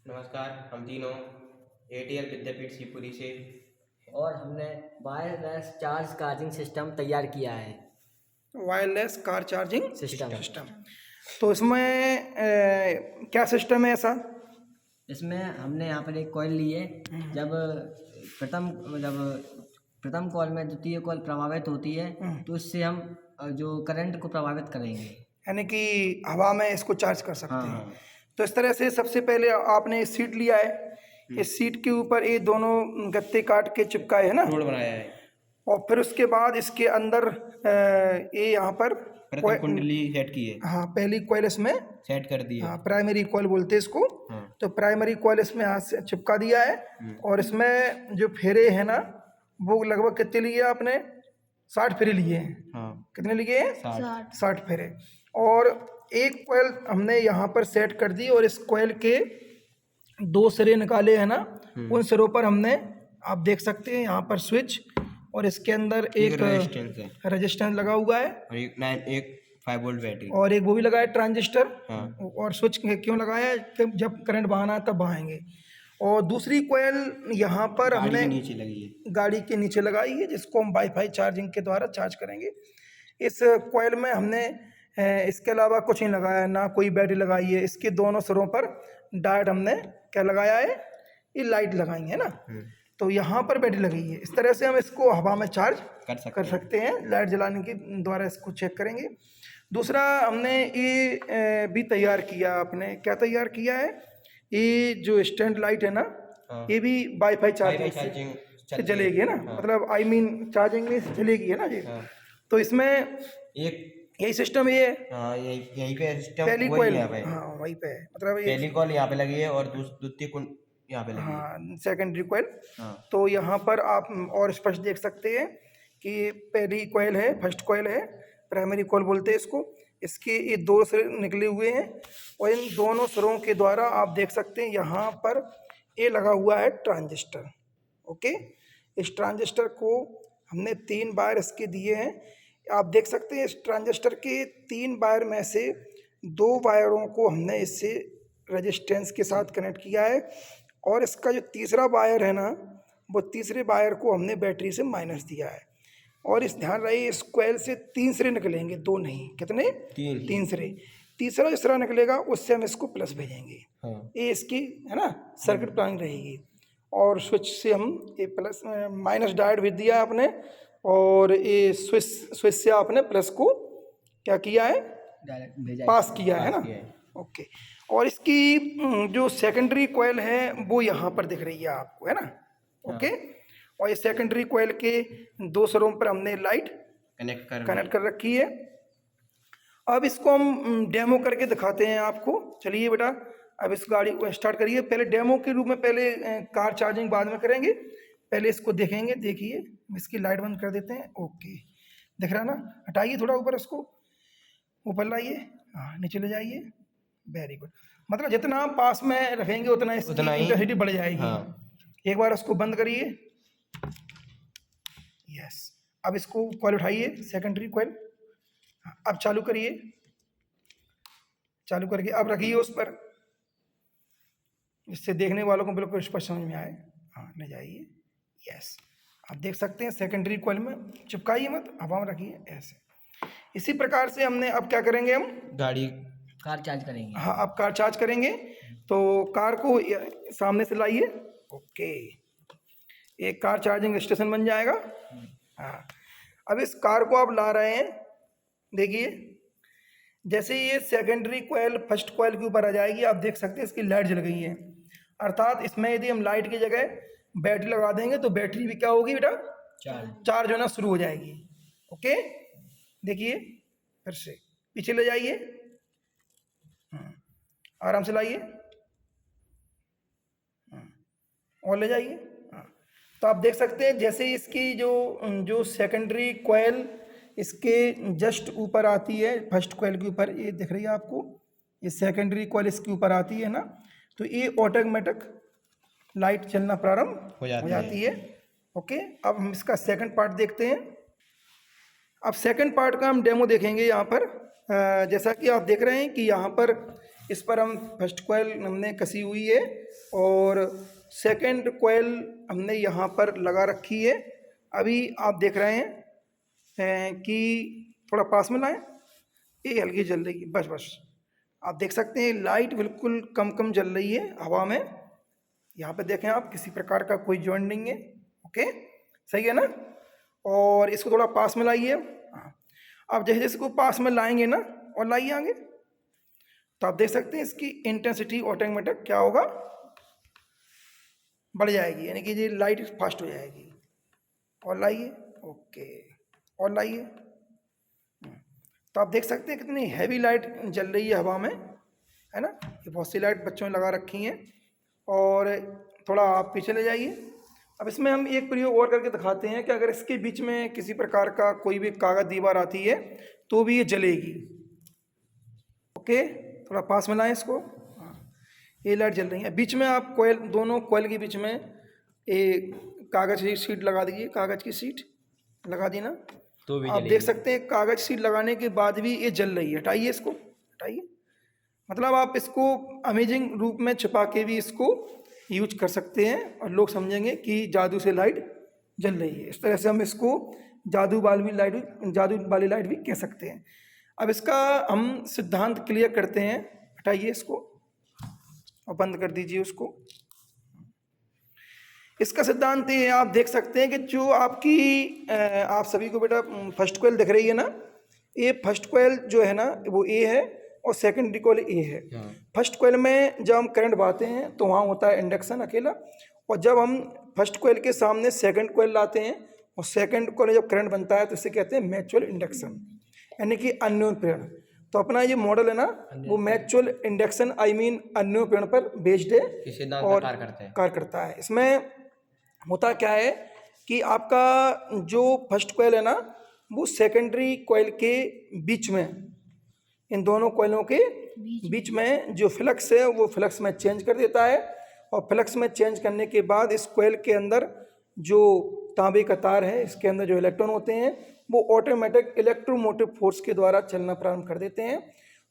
नमस्कार, हम तीनों एटीएल विद्यापीठ शिवपुरी से और हमने वायरलेस चार्ज चार्जिंग सिस्टम तैयार किया है। वायरलेस कार चार्जिंग सिस्टम तो इसमें क्या सिस्टम है ऐसा? इसमें हमने यहाँ पर एक कॉइल ली है। जब प्रथम कॉइल में द्वितीय कॉइल प्रभावित होती है तो इससे हम जो करंट को प्रभावित करेंगे, यानी कि हवा में इसको चार्ज कर सकते हैं। हाँ। तो इस तरह से सबसे पहले आपने इस सीट लिया है, इस सीट के ऊपर ये दोनों गत्ते काट के चिपकाए है ना, रोड बनाया है और फिर उसके बाद इसके अंदर ये यहाँ पर प्रथम कुंडली सेट की है। हाँ, पहली कॉइल इसमें सेट कर दी है। हाँ, प्राइमरी कॉइल बोलते हैं इसको। हाँ। तो प्राइमरी कॉइल इसमें हाथ से चिपका दिया है और इसमें जो फेरे हैं ना वो लगभग कितने लिए आपने? 60 फेरे लिए हैं। हाँ। कितने लिए हैं? 60 फेरे। और एक कॉइल हमने यहाँ पर सेट कर दी और इस कॉइल के 2 सिरे निकाले हैं ना, उन सिरों पर हमने, आप देख सकते हैं यहाँ पर स्विच और इसके अंदर एक रेजिस्टेंस लगा हुआ है और एक 5 वोल्ट बैटरी और एक वो भी लगाया ट्रांजिस्टर। हाँ। और स्विच क्यों लगाया है कि जब करंट बहाना है तब बहाएंगे। और दूसरी कॉइल यहाँ पर हमने नीचे लगी है, गाड़ी के नीचे लगाई है, जिसको हम वाईफाई चार्जिंग के द्वारा चार्ज करेंगे। इस कॉइल में हमने इसके अलावा कुछ नहीं लगाया, ना कोई बैटरी लगाई है। इसके दोनों सिरों पर डायोड हमने क्या लगाया है? ये लाइट लगाई है ना, तो यहाँ पर बैटरी लगी है। इस तरह से हम इसको हवा में चार्ज कर सकते हैं। लाइट जलाने के द्वारा इसको चेक करेंगे। दूसरा हमने ये भी तैयार किया। आपने क्या तैयार किया है? ये जो स्टैंड लाइट है ना, ये भी वाईफाई चार्जिंग से जलेगी है ना, मतलब चार्जिंग में जलेगी है ना ये। तो इसमें एक यही सिस्टम ये है। यही पे सिस्टम पहली कॉइल हाँ वहीं पे है, मतलब पहली कॉइल यहाँ पे लगी है और द्वितीय यहाँ पे लगी है। हाँ, सेकेंडरी कॉइल। तो यहाँ पर आप और स्पष्ट देख सकते हैं कि पहली कॉइल है, फर्स्ट कॉइल है, प्राइमरी कॉइल बोलते हैं इसको। इसके ये 2 सिर निकले हुए हैं और इन दोनों सिरों के द्वारा आप देख सकते हैं यहाँ पर ये लगा हुआ है ट्रांजिस्टर। ओके, इस ट्रांजिस्टर को हमने 3 वायर इसके दिए हैं। आप देख सकते हैं इस ट्रांजिस्टर के 3 वायर में से 2 वायरों को हमने इससे रेजिस्टेंस के साथ कनेक्ट किया है और इसका जो तीसरा वायर है ना, वो तीसरे वायर को हमने बैटरी से माइनस दिया है। और इस ध्यान रहे इस कॉइल से 3 सिरे निकलेंगे, 2 नहीं। कितने? 3 सिरे। तीसरा जो सिरा निकलेगा उससे हम इसको प्लस भेजेंगे। ये इसकी है ना सर्किट प्लानिंग रहेगी। और स्विच से हम ये प्लस माइनस डायोड भेज दिया आपने और ये स्विच से आपने प्लस को क्या किया है? पास किया है ना। ओके, और इसकी जो सेकेंडरी कॉइल है वो यहाँ पर दिख रही है आपको, है ना। ओके, और ये सेकेंडरी कॉइल के 2 सिरों पर हमने लाइट कनेक्ट कर रखी है। अब इसको हम डेमो करके दिखाते हैं आपको। चलिए बेटा, अब इस गाड़ी को स्टार्ट करिए। पहले डेमो के रूप में, पहले कार चार्जिंग बाद में करेंगे, पहले इसको देखेंगे। देखिए, इसकी लाइट बंद कर देते हैं। ओके, दिख रहा ना? हटाइए थोड़ा ऊपर, इसको ऊपर लाइए, हाँ नीचे ले जाइए। Very good. मतलब जितना आप पास में रखेंगे उतना इंटेंसिटी बढ़ जाएगी। एक बार उसको बंद करिए। यस, अब इसको कॉइल उठाइए, सेकेंडरी कॉइल। अब चालू करिए, चालू करके अब रखिए उस पर, जिससे देखने वालों को बिल्कुल स्पष्ट समझ में आए। हाँ, ले जाइए। यस, आप देख सकते हैं सेकेंडरी कॉइल में चिपकाइए मत, हवा में रखिए ऐसे। इसी प्रकार से हमने अब क्या करेंगे? हम कार चार्ज करेंगे। हाँ, अब कार चार्ज करेंगे। तो कार को सामने से लाइए। ओके, एक कार चार्जिंग स्टेशन बन जाएगा। हाँ, अब इस कार को आप ला रहे हैं। देखिए, जैसे ये सेकेंडरी कॉइल फर्स्ट कॉइल के ऊपर आ जाएगी, आप देख सकते हैं इसकी लाइट जल गई है। अर्थात इसमें यदि हम लाइट की जगह बैटरी लगा देंगे तो बैटरी भी क्या होगी बेटा? चार्ज होना शुरू हो जाएगी। ओके, देखिए, फिर से पीछे ले जाइए, आराम से लाइए और ले जाइए। तो आप देख सकते हैं जैसे इसकी जो सेकेंडरी कॉइल इसके जस्ट ऊपर आती है, फर्स्ट कॉइल के ऊपर, ये दिख रही है आपको, ये सेकेंडरी कॉइल इसके ऊपर आती है ना, तो ये ऑटोमेटिक लाइट चलना प्रारंभ हो जाती है। ओके, अब हम इसका सेकंड पार्ट देखते हैं। अब सेकंड पार्ट का हम डेमो देखेंगे यहाँ पर। जैसा कि आप देख रहे हैं कि यहाँ पर इस पर हम फर्स्ट कॉइल हमने कसी हुई है और सेकंड कॉइल हमने यहाँ पर लगा रखी है। अभी आप देख रहे हैं कि थोड़ा पास में लाएं, ये हल्की जल रही है, बस आप देख सकते हैं लाइट बिल्कुल कम जल रही है हवा में। यहाँ पे देखें आप, किसी प्रकार का कोई जॉइंट नहीं है। ओके, सही है ना। और इसको थोड़ा पास में लाइए। हाँ, आप जैसे जैसे को पास में लाएंगे ना और लाइए आगे, तो आप देख सकते हैं इसकी इंटेंसिटी ऑटोमेटिक क्या होगा, बढ़ जाएगी, यानी कि ये लाइट फास्ट हो जाएगी। और लाइए, ओके, और लाइए। तो आप देख सकते हैं कितनी हैवी लाइट जल रही है हवा में, है ना। ये बहुत सी लाइट बच्चों ने लगा रखी हैं। और थोड़ा आप पीछे ले जाइए। अब इसमें हम एक प्रयोग और करके दिखाते हैं कि अगर इसके बीच में किसी प्रकार का कोई भी कागज दीवार आती है तो भी ये जलेगी। ओके, थोड़ा पास में लाएं इसको। हाँ, ये लाइट जल रही है। बीच में आप कोयल, दोनों कोयल के बीच में एक कागज की शीट लगा दीजिए। कागज की शीट लगा दी ना, तो भी आप देख सकते हैं कागज शीट लगाने के बाद भी ये जल रही है। हटाइए इसको, हटाइए। मतलब आप इसको अमेजिंग रूप में छिपा के भी इसको यूज कर सकते हैं और लोग समझेंगे कि जादू से लाइट जल रही है। इस तरह से हम इसको जादू वाली लाइट भी कह सकते हैं। अब इसका हम सिद्धांत क्लियर करते हैं। हटाइए इसको और बंद कर दीजिए उसको। इसका सिद्धांत ये है, आप देख सकते हैं कि जो आपकी आप सभी को बेटा फर्स्ट कॉइल दिख रही है ना, ये फर्स्ट कॉइल जो है ना वो ए है और सेकेंडरी कॉइल ए है। फर्स्ट कॉइल में जब हम करंट बहाते हैं तो वहाँ होता है इंडक्शन अकेला, और जब हम फर्स्ट कॉइल के सामने सेकंड कॉइल लाते हैं और सेकंड कॉइल जब करंट बनता है तो इसे कहते हैं म्यूचुअल इंडक्शन, यानी कि अन्योन प्रेरण। तो अपना ये मॉडल है ना वो म्यूचुअल इंडक्शन अन्योन प्रेरण पर बेस्ड है और कार्य करता है। इसमें होता क्या है कि आपका जो फर्स्ट कॉइल है ना वो सेकेंडरी कॉइल के बीच में, इन दोनों कॉइलों के बीच में जो फ्लक्स है वो फ्लक्स में चेंज कर देता है, और फ्लक्स में चेंज करने के बाद इस कॉइल के अंदर जो तांबे का तार है, इसके अंदर जो इलेक्ट्रॉन होते हैं वो ऑटोमेटिक इलेक्ट्रोमोटिव फोर्स के द्वारा चलना प्रारंभ कर देते हैं,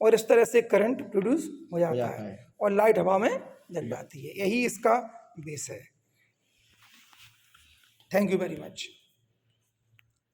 और इस तरह से करंट प्रोड्यूस हो जाता है और लाइट हवा में जल जाती है। यही इसका बेस है। Thank you very much.